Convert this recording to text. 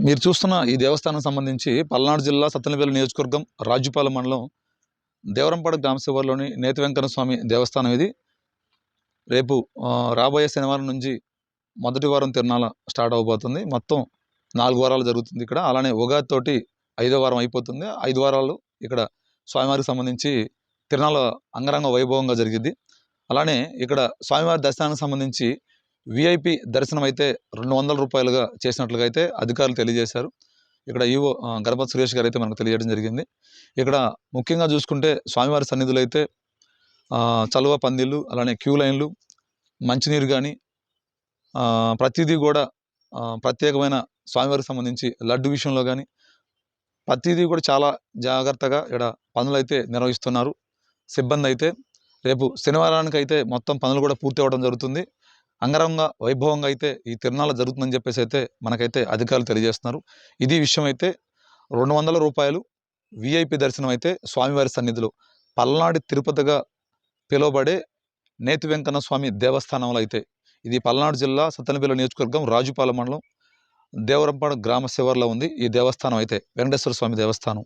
మీరు చూస్తున్న ఈ దేవస్థానం సంబంధించి పల్నాడు జిల్లా సత్తెనపల్లి నియోజకవర్గం రాజుపాలెం మండలం దేవరంపాడు గ్రామ శివారులోని నేతి వెంకన్న స్వామి దేవస్థానం ఇది. రేపు రాబోయే శనివారం నుంచి మొదటి వారం తిరునాళ స్టార్ట్ అవబోతుంది. మొత్తం 4 వారాలు జరుగుతుంది ఇక్కడ. అలానే ఉగాది తోటి 5వ వారం అయిపోతుంది. 5 వారాలు ఇక్కడ స్వామివారికి సంబంధించి తిరునాళ అంగరంగ వైభవంగా జరిగింది. అలానే ఇక్కడ స్వామివారి దర్శనానికి సంబంధించి విఐపి దర్శనం అయితే 200 రూపాయలుగా చేసినట్లుగా అయితే అధికారులు తెలియజేశారు. ఇక్కడ ఈవో గణపతి సురేష్ గారు అయితే మనకు తెలియజేయడం జరిగింది. ఇక్కడ ముఖ్యంగా చూసుకుంటే స్వామివారి సన్నిధులు అయితే చలువ పందిళ్ళు, అలానే క్యూ లైన్లు, మంచినీరు కానీ ప్రతిదీ కూడా ప్రత్యేకమైన స్వామివారికి సంబంధించి లడ్డు విషయంలో కానీ ప్రతిదీ కూడా చాలా జాగ్రత్తగా ఇక్కడ పనులు అయితే నిర్వహిస్తున్నారు. సిబ్బంది అయితే రేపు శనివారానికి అయితే మొత్తం పనులు కూడా పూర్తి అవ్వడం జరుగుతుంది. అంగరంగ వైభవంగా అయితే ఈ తిరునాళ జరుగుతుందని చెప్పేసి అయితే మనకైతే అధికారులు తెలియజేస్తున్నారు. ఇది విషయం అయితే 200 రూపాయలు విఐపి దర్శనం అయితే స్వామివారి సన్నిధిలో పల్నాడు తిరుపతిగా పిలువబడే నేతి వెంకన్న స్వామి దేవస్థానంలో అయితే ఇది పల్నాడు జిల్లా సత్తెనపల్లి నియోజకవర్గం రాజుపాలెం మండలం దేవరంపాడు గ్రామ శివారులో ఉంది. ఈ దేవస్థానం అయితే వెంకటేశ్వర స్వామి దేవస్థానం.